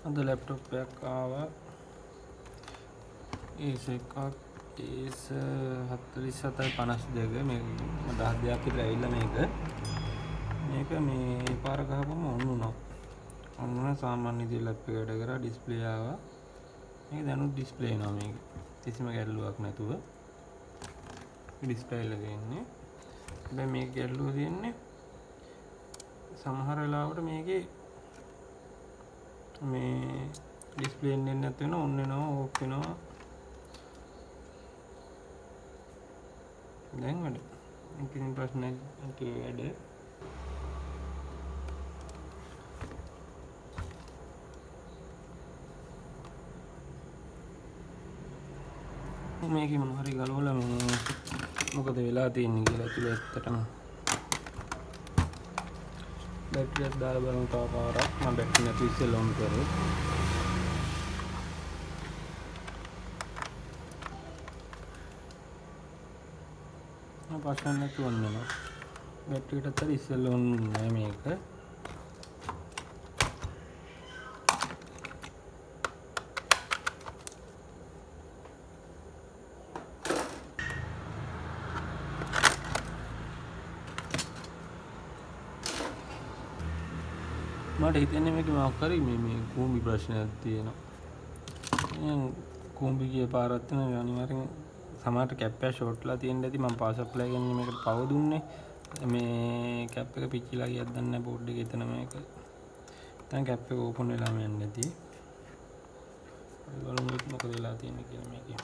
අද ලැප්ටොප් එකක් ආවා Acer එකක් Acer 4752 මේක 10 දෙයක් විතර ඇවිල්ලා මේක මේ පාර ගහපුවම ඔන් වුණා. ඔන් වුණා සාමාන්‍ය විදිහට ලැප් එක වැඩ කරා ඩිස්ප්ලේ ආවා. මේක දැනුත් ඩිස්ප්ලේ එනවා මේක. කිසිම ගැටලුවක් නැතුව ඩිස්ප්ලේ එක තියෙන්නේ. හැබැයි මේක ගැටලුව තියෙන්නේ සමහර වෙලාවට මේකේ මේ ඩිස්ප්ලේ එන්නේ නැත් වෙනවා ඔන් වෙනවා ඕෆ් වෙනවා. දැන් වැඩ. කිසිම ප්‍රශ්නයක් නැතුව වැඩ. මේකේ මොනවා හරි ගලවලා මේ මොකද වෙලා තියෙන්නේ කියලා ඇතුළේ ඇත්තටම බැටරියක් දාලා බලමු තව පාරක්. මම බැටරි නැතුව ඉස්සෙල්ලා ඔන් කරේ. ප්‍රශ්න නැතුව ඔන් වෙනවා. බැටරියට අතර ඉස්සෙල්ලා ඔන් නැහැ මේක. මට හිතෙන්නේ මේක මොකක් හරි මේ කූඹි ප්‍රශ්නයක් තියෙනවා. දැන් කූඹි ගිය පාරක් තියෙනවා අනිවාර්යෙන් සමහරට කැප් එක ෂෝට්ලා තියෙන්න ඇති. මම පාස් අප්ලයි කරන්නේ මේකට පව දුන්නේ. මේ කැප් එක පිච්චිලා ගියත් දන්නේ නැහැ බෝඩ් එකේ එතන මේක. දැන් කැප් එක ඕපන් වෙලාම යන්නේ නැති. බලමු මොකද වෙලා තියෙන්නේ කියලා මේකේ.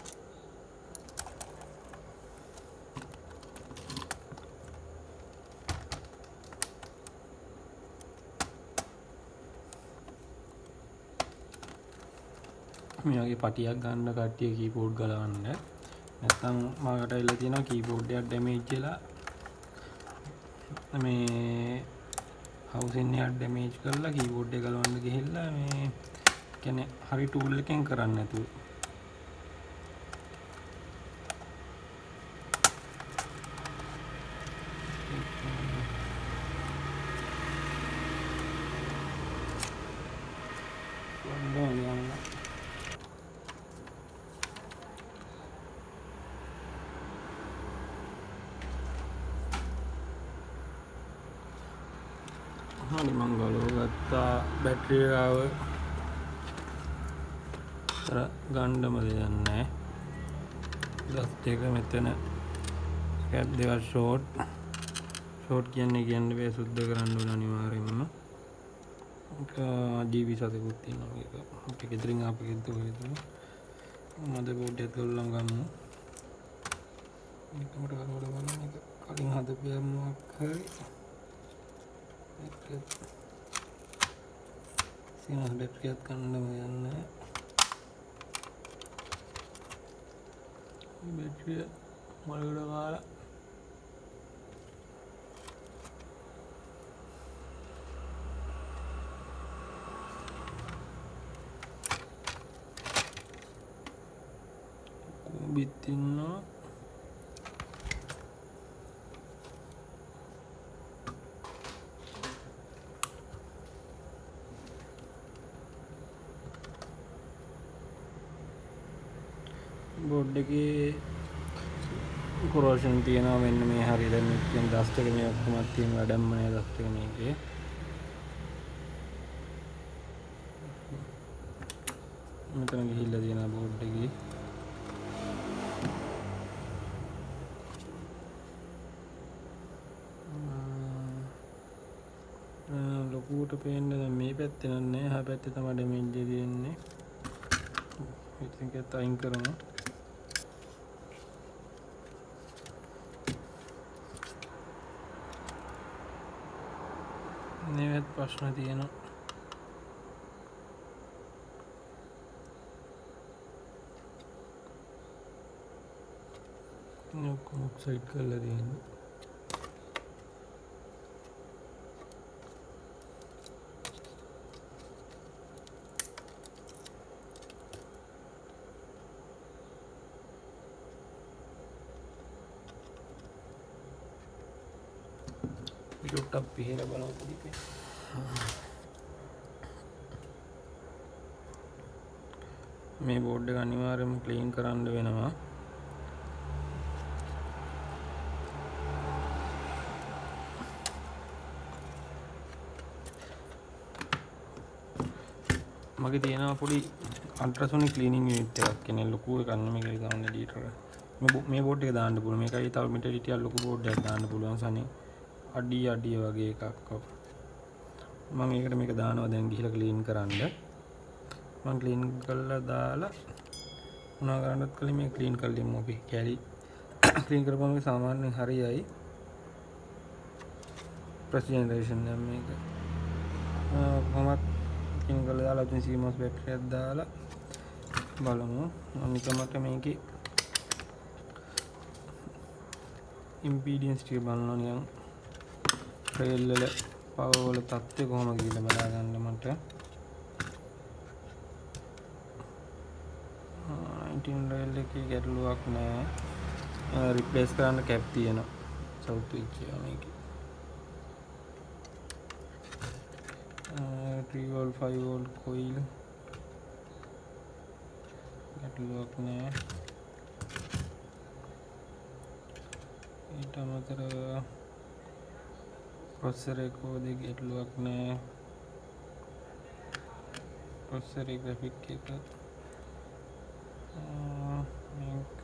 මේ වගේ පටියක් ගන්න කට්ටිය කීබෝඩ් ගලවන්න. නැත්නම් මාකට ඇවිල්ලා තියෙනවා කීබෝඩ් එකක් ඩැමේජ් වෙලා මේ හවුසින් එකක් ඩැමේජ් කරලා කීබෝඩ් එක ගලවන්න ගිහිල්ලා මේ කියන්නේ හරි ටූල් එකෙන් කරන්නේ නැතුව හරි මං ගලවගත්තා බැටරි එක ආව අර ගන්නම දෙයක් නැහැ. දත් එක මෙතන කැප් දෙක ෂෝට් කියන්නේ බෑ සුද්ධ කරන්න ඕන අනිවාර්යෙන්ම. ඒක GB7කුත් තියෙනවා මේක. අපේ ගෙදරින් ආපු ගෙදර වේද මද බෝඩ් එක ගලවලා ගමු. මේකට කරවල බලන්න මේක කලින් හදපියා මොකක් හරි සිනහ බැටරියක් ගන්නම යන්නේ. මේ බැටරිය මොළකට කාලා කුඹිත් ඉන්නවා. බෝඩ් එකේ corrosion තියෙනවා මෙන්න මේ හරියට දැන් මේ dust එක මේ ඔක්කොම තියෙන වැඩම නේ dust එක මේකේ. මෙතන ගිහිල්ලා තියෙනවා බෝඩ් එකේ. ලොකුට පේන්නේ දැන් මේ පැත්තේ නෑ. එහා පැත්තේ තමයි ඩැමේජ් එක තියෙන්නේ. ඉතින් ඒක අයින් කරමු. නෙවෙත් ප්‍රශ්න තියෙනවා. ඔක්කොම ඔක්සයිඩ් කරලා තියෙනවා. YouTube පිහර බලන්න තිබේ. මේ බෝඩ් එක අනිවාර්යයෙන්ම ක්ලීන් කරන්න වෙනවා. මගේ තියෙනවා පොඩි අල්ට්‍රාසොනික් ක්ලීනින් යුනිට් එකක් කියන්නේ ලොකු එකක් නෙමෙයි මේක දාන්න ලීටර. මේ බෝඩ් එක දාන්න පුළුවන්. මේකයි තව මීටර ටිකක් ලොකු බෝඩ් එකක් දාන්න පුළුවන් සනේ. අඩිය වගේ එකක්. මම මේකට මේක දානවා දැන් ගිහිල්ලා ක්ලීන් කරන්න. මම ක්ලීන් කරලා දාලා මොනවා කරන්නත් කලින් මේ ක්ලීන් කරලිමු අපි. කැලි ක්ලීන් කරපුවම සාමාන්‍යයෙන් හරියයි. ප්‍රෙසිජනරේෂන් නම් මේක. කොහොමත් ක්ලීන් කරලා දාලා අපි සීමස් බැටරි එකක් දාලා බලමු. අනිකමට මේකේ ඉම්පීඩියන්ස් ටික බලනවා නිකන් ට්‍රේල් වල පවර් වල තත්ත්වය කොහොමද කියලා බලා ගන්න මට. 19 රේල් එකේ ගැටලුවක් නැහැ. රිප්ලේස් කරන්න කැප් තියෙනවා. සවුත් ස්විච් එක මේකේ. 3 volt 5 volt coil ගැටලුවක් නැහැ. ඊට අමතරව ප්‍රොසෙසර් එක කොහොමද ගැටලුවක් නැහැ. ප්‍රොසෙසර් එක ග්‍රැෆික් එක මේක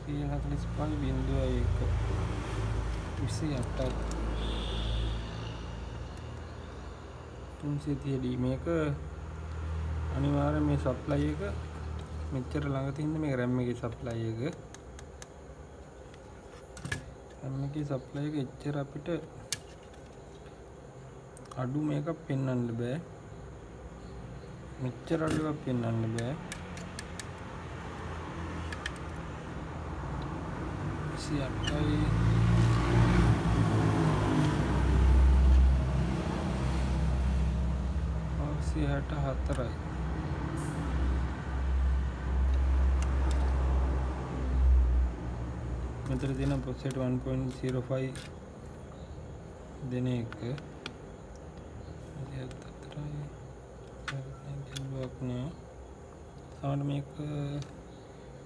345.1 28ක් 330D මේක අනිවාර්යයෙන් මේ සප්ලයි එක මෙච්චර ළඟ තියෙන මේ RAM එකේ සප්ලයි එක එච්චර අපිට අඩු මේකක් පෙන්වන්න බෑ. මෙච්චර අඩුවක් පෙන්වන්න බෑ. 28යි 64යි මෙතන තියෙන ප්‍රොසෙසර් 1.05 දෙන එක 74යි නෑ. සමහර මේක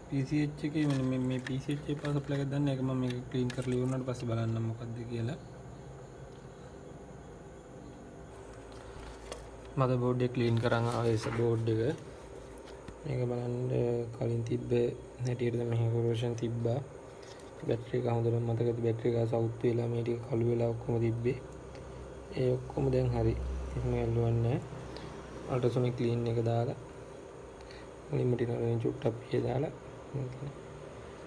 PCH එකේ මේ PCH එකේ පාස් සප්ලයි එකක් දාන්න ඒක මම මේක ක්ලීන් කරලා ඉවරනට පස්සේ බලන්නම් මොකද්ද කියලා. මදර්බෝඩ් එක ක්ලීන් කරන් ආවේ Acer බෝඩ් එක. මේක බලන්න කලින් තිබ්බ හැටියට මෙහි corrosion තිබ්බා. බැටරි එක හොඳටම මතකද බැටරි එක සවුත් වෙලා මේ ටික කළු වෙලා ඔක්කොම තිබ්බේ. ඒ ඔක්කොම දැන් හරි. එහෙම ඇල්ලුවන්නේ නැහැ. අල්ට්‍රාසොනික් ක්ලීන් එක දාලා මුලින්ම ටික චුට්ටක් පිය දාලා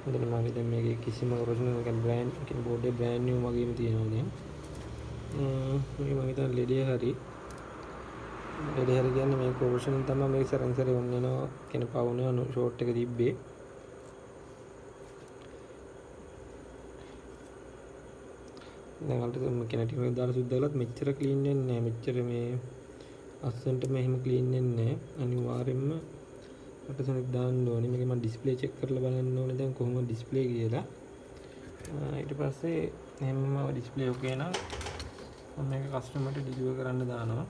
හොඳට මම දැන් මේකේ කිසිම corrosion එක බ්‍රෑන්ඩ් කියන්නේ බෝඩ් එක බ්‍රෑන්ඩ් නිව් වගේම තියෙනවා දැන්. මේක මම හිතන්නේ ලෙඩේ හරි කියන්නේ මේ corrosion තමයි මේක සරන් සරේ ඔන්න වෙනවා කියන පවුනේ ෂෝට් එක තිබ්බේ. දැන් අල්ට්‍රාසොනික් කෙනෙක් ටික දාලා සුද්ධ කළත් මෙච්චර ක්ලීන් වෙන්නේ නැහැ. මෙච්චර මේ අස්සන්ට මෙහෙම ක්ලීන් වෙන්නේ නැහැ. අනිවාර්යයෙන්ම අල්ට්‍රාසොනික් දාන්න ඕනේ. මේක මම ඩිස්ප්ලේ චෙක් කරලා බලන්න ඕනේ දැන් කොහොමද ඩිස්ප්ලේ කියලා. ඊට පස්සේ එහෙමම ඩිස්ප්ලේ ඔකේ නම් මම මේක කස්ටමර්ට ඩිලිවර් කරන්න දානවා.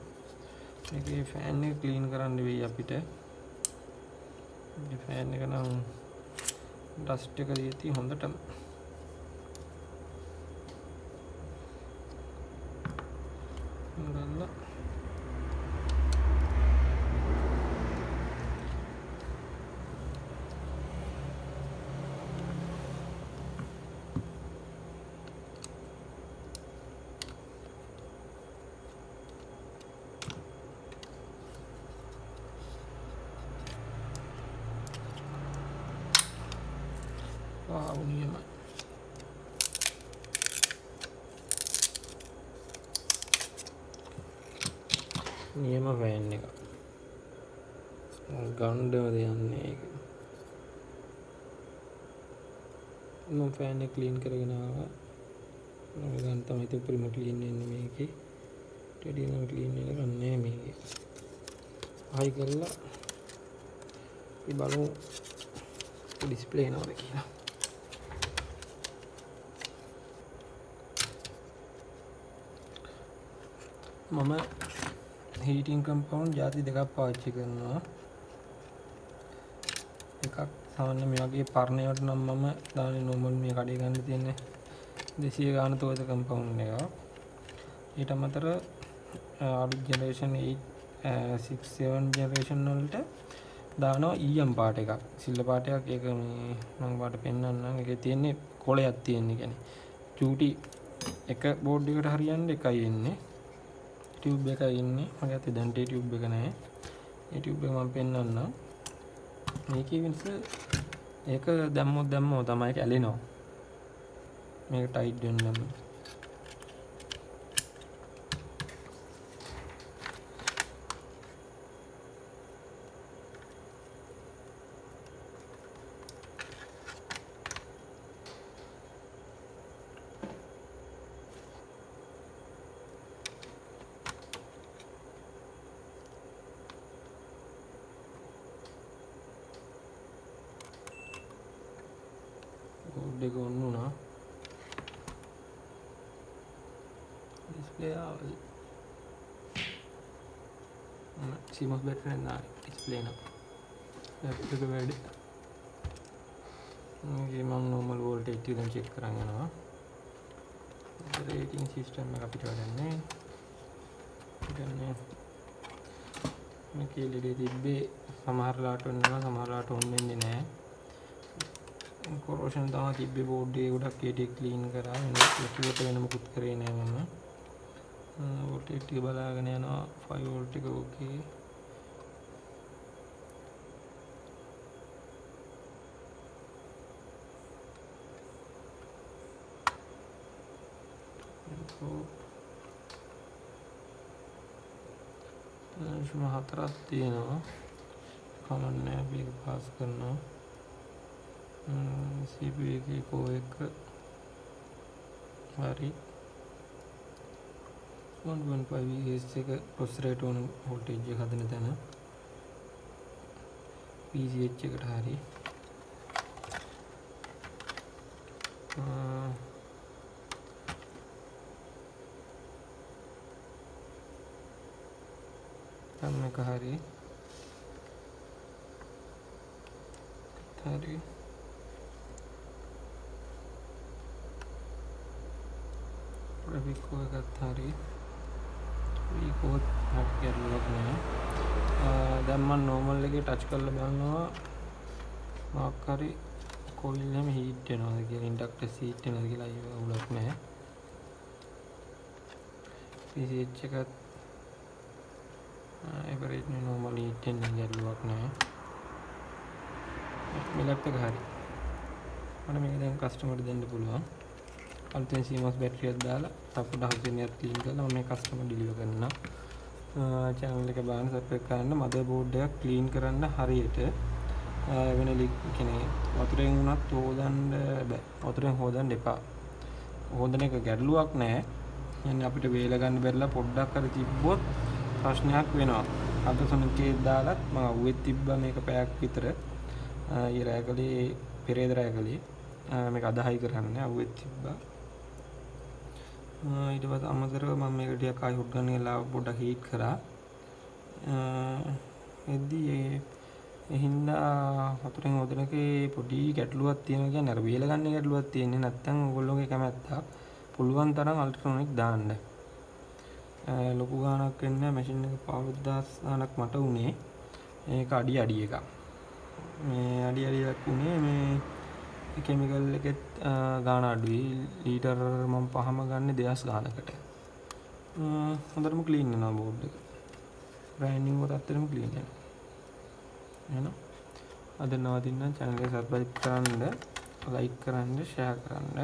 මේකේ ෆෑන් එක ක්ලීන් කරන්න වෙයි අපිට. මේ ෆෑන් එක නම් ඩස්ට් එක දීති හොඳටම ගන්න. නියම ෆෑන් එක ගණ්ඩවද යන්නේ ඒක. මම ෆෑන් එක ක්ලීන් කරගෙන ආවා. මම ගන්න තමයි උඩින්ම ක්ලීන් වෙන්නේ මේකේ. ටෙඩි නම් ක්ලීන් වෙලා ගන්නෑ මේකේ. ආයි කරලා මේ බලමු ඩිස්ප්ලේ එනවද කියලා. මම හීටින් කම්පවුන්ඩ් ಜಾති දෙකක් පාවිච්චි කරනවා. එකක් සාමාන්‍ය මේ වගේ පර්ණයට නම් මම දාන්නේ normal මේ කඩේ ගන්න තියෙන 200 ගාන තෝත කම්පවුන්ඩ් එක. ඊට අමතර අලුත් ජෙනරේෂන් 8 6 7 ජෙනරේෂන් වලට දානවා ඊයම් පාට එකක්. සිල්ල පාටයක්. ඒක මේ මම වාට පෙන්නන්නම්. ඒකේ තියෙන්නේ කොළයක් තියෙන්නේ. කියන්නේ චූටි එක බෝඩ් එකට හරියන්න එකයි එන්නේ. ටියුබ් එකයි ඉන්නේ. මගේ අතේ දැන් ටියුබ් එක නැහැ. ඒ ටියුබ් එක මම පෙන්නන්නම්. මේකේ වෙනස ඒක දැම්මොත් තමයි ඒක ඇලෙනවා. මේක ටයිට් වෙන්න. බෝඩ් එක ඔන් වුණා. ඩිස්ප්ලේ ආවද? CMOS බැටරි නායි ඩිස්ප්ලේ එක. ලැප්ටොප් එක වැඩි. මේකේ මම normal voltage එක දැන් check කරන් යනවා. රේටින් සිස්ටම් එක අපිට වැඩන්නේ. මේකේ LED තිබ්බේ සමහර ලාට වෙනවා සමහර ලාට ඔන් වෙන්නේ නැහැ. corrosion තමයි තිබ්බේ බෝඩ් එක ගොඩක් ඒටි ක්ලීන් කරා. මේකට වෙන මොකුත් කරේ නෑ මම. වෝල්ටේජ් ටික බලාගෙන යනවා 5 වෝල්ට් එක ඕකේ. ශුම හතරක් තියෙනවා. කමන්නේ අපි ඒක පාස් කරනවා. CPU එකේ කෝ එක හරි 1.5 GHz එක processor rate on voltage එක හදන තැන PCH එකට හරි තම එක හරි Vico එකත් හරි Vico හරි ගැටලුවක් නෑ. දැන් මම normal එකේ ටච් කරලා බලනවා මොකක් හරි කොයිල් එහෙම හීට් වෙනවද කියලා ඉන්ඩක්ටර් හීට් වෙනවද කියලා අයියෝ උලක් නෑ. PCH එකත් average normal හීට් වෙන ගැටලුවක් නෑ. මේ ලැප්ටොප් එක හරි මම මේක දැන් කස්ටමර්ට දෙන්න පුළුවන්. අලුතෙන් CMOS බැටරි එකක් දාලා තව පොඩ්ඩක් හුස්සියක් ක්ලීන් කරලා මම මේ කස්ටමර් ඩිලිවර් කරනවා. channel එක බලන්න සබ්ස්ක්‍රයිබ් කරන්න. මදර් බෝඩ් එක ක්ලීන් කරන්න හරියට වෙන ලික් කියන්නේ වතුරෙන් උනත් හොදන්න බෑ. වතුරෙන් හොදන්න එපා. හොදන එක ගැටලුවක් නෑ. يعني අපිට වේල ගන්න බැරිලා පොඩ්ඩක් හරි තිබ්බොත් ප්‍රශ්නයක් වෙනවා. අද සොනිකේ දාලත් මම අවුෙත් තිබ්බා මේක පැයක් විතර. ඊ රැකලේ පෙරේද රැකලේ මේක අදහයි කරන්න අවුෙත් තිබ්බා. ඊට පස්සේ අමතරව මම මේක ටිකක් ආයි හුට් ගන්න ගලා පොඩ්ඩක් හීට් කරා. එද්දී ඒ හින්දා වතුරෙන් හොදන එකේ පොඩි ගැටලුවක් තියෙනවා. කියන්නේ අර වේල ගන්න ගැටලුවක් තියෙන්නේ. නැත්තම් ඔයගොල්ලෝගේ කැමැත්තක් පුළුවන් තරම් අල්ට්‍රොනික් දාන්න. ලොකු ගාණක් වෙන්නේ මැෂින් එක 15000 ගාණක් මට උනේ. මේක අඩි එකක්. මේ අඩියක් උනේ මේ කෙමිකල් එකෙත් ගාණ අඩුයි. ලීටර් මම පහම ගන්න 2000 ගානකට. හොඳටම ක්ලීන් වෙනවා බෝඩ් එක. බ්‍රෑන්ඩ් නිව් තත්ත්වෙම ක්ලීන් වෙනවා. එහෙනම් අද නවතින්න channel එක subscribe කරන්න, like කරන්න, share කරන්න.